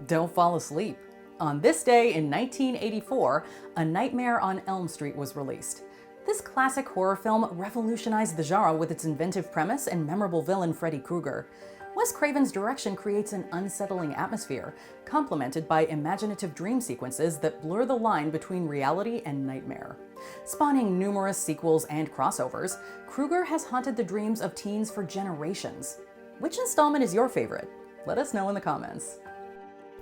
Don't fall asleep. On this day in 1984, A Nightmare on Elm Street was released. This classic horror film revolutionized the genre with its inventive premise and memorable villain Freddy Krueger. Wes Craven's direction creates an unsettling atmosphere, complemented by imaginative dream sequences that blur the line between reality and nightmare. Spawning numerous sequels and crossovers, Krueger has haunted the dreams of teens for generations. Which installment is your favorite? Let us know in the comments.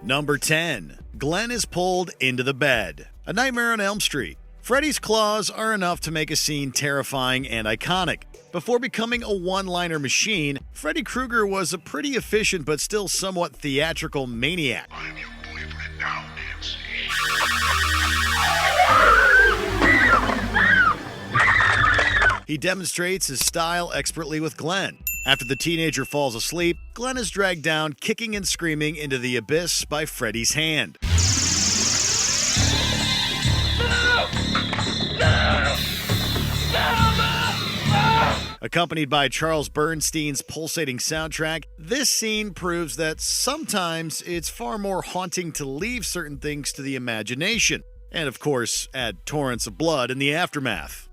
Number 10. Glenn is pulled into the bed. A Nightmare on Elm Street. Freddy's claws are enough to make a scene terrifying and iconic. Before becoming a one-liner machine, Freddy Krueger was a pretty efficient but still somewhat theatrical maniac. I'm your boyfriend now, Nancy. He demonstrates his style expertly with Glenn. After the teenager falls asleep, Glenn is dragged down, kicking and screaming into the abyss by Freddy's hand. Accompanied by Charles Bernstein's pulsating soundtrack, this scene proves that sometimes it's far more haunting to leave certain things to the imagination, and of course, add torrents of blood in the aftermath.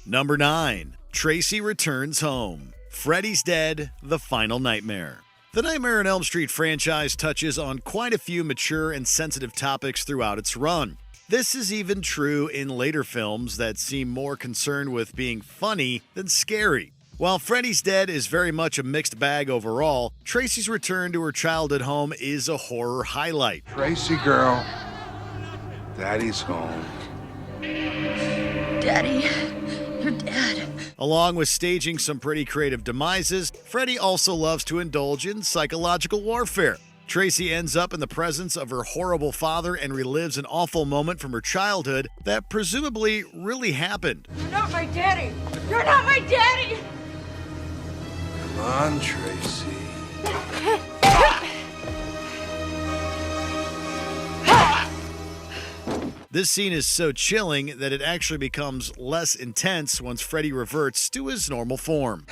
Number 9. Tracy returns home. Freddy's dead, the final nightmare. The Nightmare on Elm Street franchise touches on quite a few mature and sensitive topics throughout its run. This is even true in later films that seem more concerned with being funny than scary. While Freddy's Dead is very much a mixed bag overall, Tracy's return to her childhood home is a horror highlight. Tracy girl, Daddy's home. Daddy, you're dead. Along with staging some pretty creative demises, Freddy also loves to indulge in psychological warfare. Tracy ends up in the presence of her horrible father and relives an awful moment from her childhood that presumably really happened. You're not my daddy! You're not my daddy! Come on, Tracy. This scene is so chilling that it actually becomes less intense once Freddy reverts to his normal form.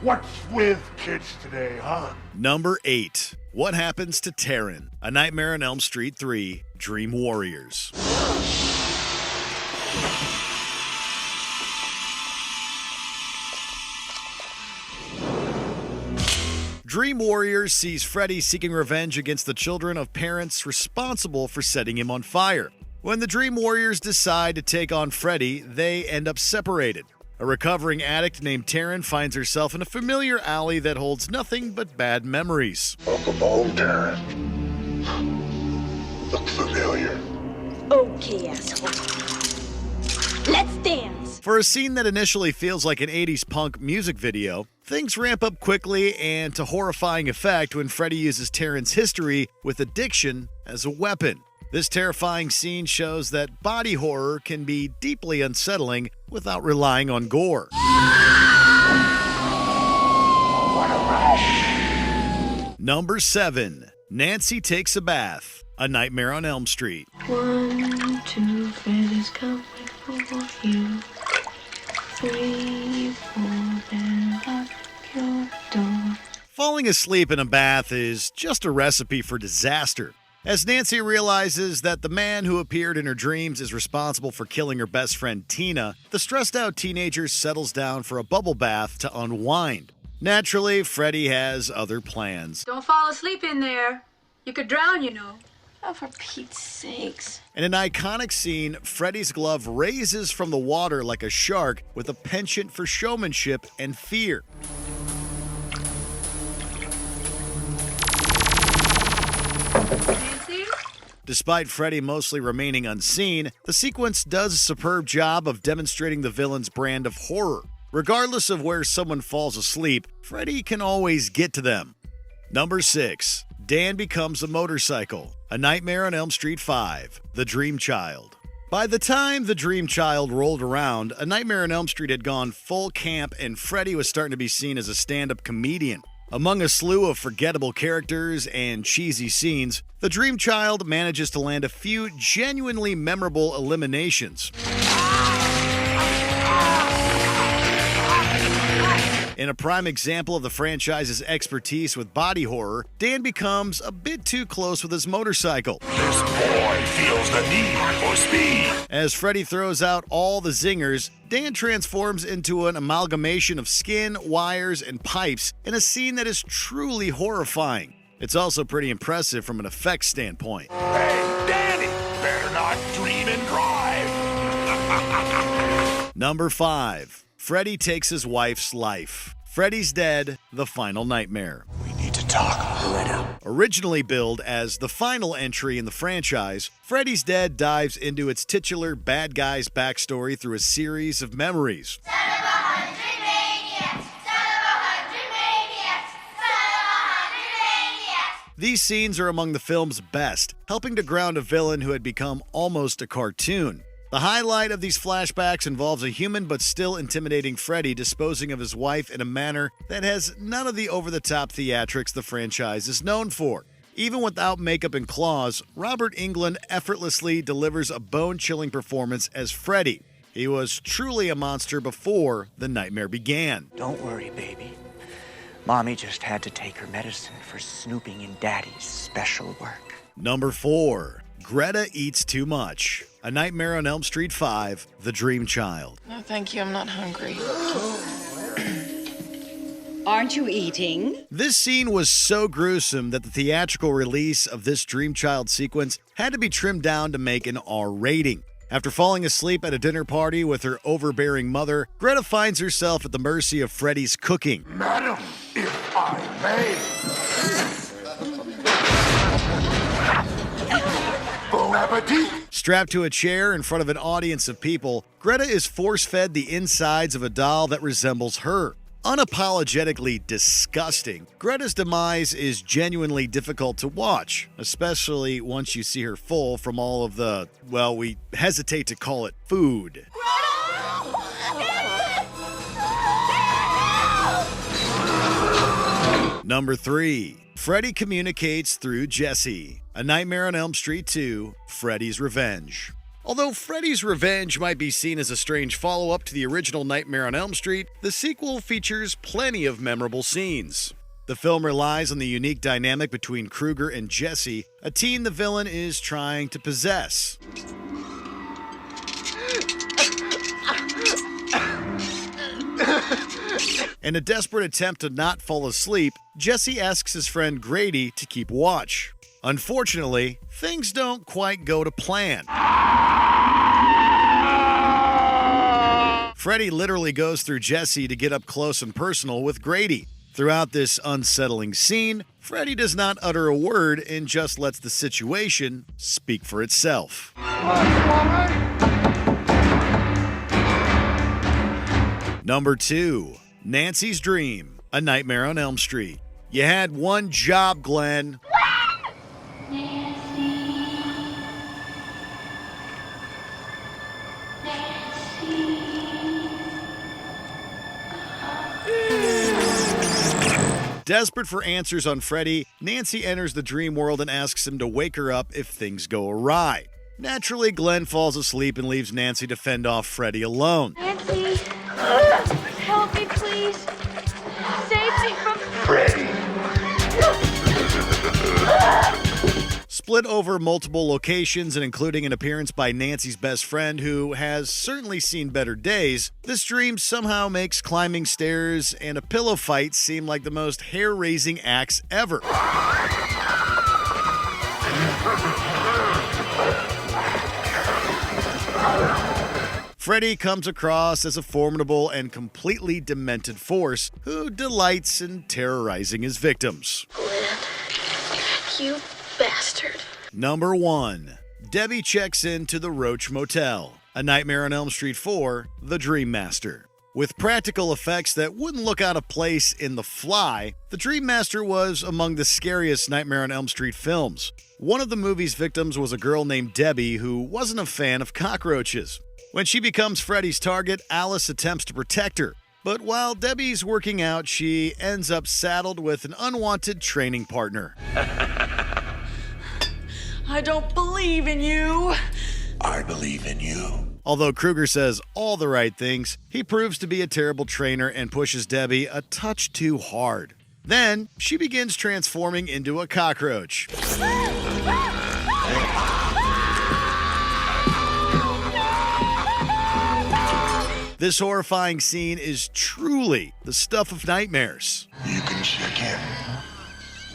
What's with kids today, huh? Number 8. What happens to Taran? A Nightmare on Elm Street 3, Dream Warriors. Dream Warriors sees Freddy seeking revenge against the children of parents responsible for setting him on fire. When the Dream Warriors decide to take on Freddy, they end up separated. A recovering addict named Taran finds herself in a familiar alley that holds nothing but bad memories. Welcome home, Taran. Look familiar. Okay, asshole. Let's dance! For a scene that initially feels like an 80s punk music video, things ramp up quickly and to horrifying effect when Freddy uses Taran's history with addiction as a weapon. This terrifying scene shows that body horror can be deeply unsettling without relying on gore. What a rush. Number 7. Nancy Takes a Bath. A Nightmare on Elm Street. 1, 2, Freddy's coming for you. 3, 4, then lock your door. Falling asleep in a bath is just a recipe for disaster. As Nancy realizes that the man who appeared in her dreams is responsible for killing her best friend Tina, the stressed-out teenager settles down for a bubble bath to unwind. Naturally, Freddy has other plans. Don't fall asleep in there. You could drown, you know. Oh, for Pete's sakes. In an iconic scene, Freddy's glove raises from the water like a shark with a penchant for showmanship and fear. Nancy? Despite Freddy mostly remaining unseen, the sequence does a superb job of demonstrating the villain's brand of horror. Regardless of where someone falls asleep, Freddy can always get to them. Number 6. Dan becomes a motorcycle. A Nightmare on Elm Street 5, The Dream Child. By the time The Dream Child rolled around, A Nightmare on Elm Street had gone full camp and Freddy was starting to be seen as a stand-up comedian. Among a slew of forgettable characters and cheesy scenes, The Dream Child manages to land a few genuinely memorable eliminations. In a prime example of the franchise's expertise with body horror, Dan becomes a bit too close with his motorcycle. This boy feels the need for speed. As Freddy throws out all the zingers, Dan transforms into an amalgamation of skin, wires, and pipes in a scene that is truly horrifying. It's also pretty impressive from an effects standpoint. Hey, Danny, better not dream and drive. Number 5. Freddy takes his wife's life. Freddy's Dead, The Final Nightmare. We need to talk. Originally billed as the final entry in the franchise, Freddy's Dead dives into its titular bad guy's backstory through a series of memories. Son of 100 maniacs! Son of 100 maniacs! Son of 100 maniacs! These scenes are among the film's best, helping to ground a villain who had become almost a cartoon. The highlight of these flashbacks involves a human but still intimidating Freddy disposing of his wife in a manner that has none of the over-the-top theatrics the franchise is known for. Even without makeup and claws, Robert Englund effortlessly delivers a bone-chilling performance as Freddy. He was truly a monster before the nightmare began. Don't worry, baby. Mommy just had to take her medicine for snooping in Daddy's special work. Number 4. Greta Eats Too Much. A Nightmare on Elm Street 5, The Dream Child. No, thank you. I'm not hungry. Aren't you eating? This scene was so gruesome that the theatrical release of this Dream Child sequence had to be trimmed down to make an R rating. After falling asleep at a dinner party with her overbearing mother, Greta finds herself at the mercy of Freddy's cooking. Madam, if I may. Bon appetit. Strapped to a chair in front of an audience of people, Greta is force-fed the insides of a doll that resembles her. Unapologetically disgusting, Greta's demise is genuinely difficult to watch, especially once you see her full from all of the, well, we hesitate to call it food. Number 3. Freddy communicates through Jesse. A Nightmare on Elm Street 2, Freddy's Revenge. Although Freddy's Revenge might be seen as a strange follow-up to the original Nightmare on Elm Street, the sequel features plenty of memorable scenes. The film relies on the unique dynamic between Krueger and Jesse, a teen the villain is trying to possess. In a desperate attempt to not fall asleep, Jesse asks his friend Grady to keep watch. Unfortunately, things don't quite go to plan. Freddy literally goes through Jesse to get up close and personal with Grady. Throughout this unsettling scene, Freddy does not utter a word and just lets the situation speak for itself. Number 2. Nancy's Dream, A Nightmare on Elm Street. You had one job, Glenn. Desperate for answers on Freddy, Nancy enters the dream world and asks him to wake her up if things go awry. Naturally, Glenn falls asleep and leaves Nancy to fend off Freddy alone. Nancy, help me, please. Save me from Freddy. Split over multiple locations and including an appearance by Nancy's best friend who has certainly seen better days, this dream somehow makes climbing stairs and a pillow fight seem like the most hair-raising acts ever. Freddy comes across as a formidable and completely demented force who delights in terrorizing his victims. Glenn, you bastard. Number 1. Debbie checks into the Roach Motel. A Nightmare on Elm Street 4, The Dream Master. With practical effects that wouldn't look out of place in The Fly, The Dream Master was among the scariest Nightmare on Elm Street films. One of the movie's victims was a girl named Debbie who wasn't a fan of cockroaches. When she becomes Freddy's target, Alice attempts to protect her. But while Debbie's working out, she ends up saddled with an unwanted training partner. I don't believe in you. I believe in you. Although Krueger says all the right things, he proves to be a terrible trainer and pushes Debbie a touch too hard. Then, she begins transforming into a cockroach. This horrifying scene is truly the stuff of nightmares. You can check in,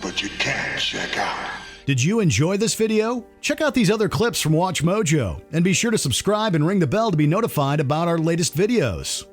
but you can't check out. Did you enjoy this video? Check out these other clips from WatchMojo, and be sure to subscribe and ring the bell to be notified about our latest videos.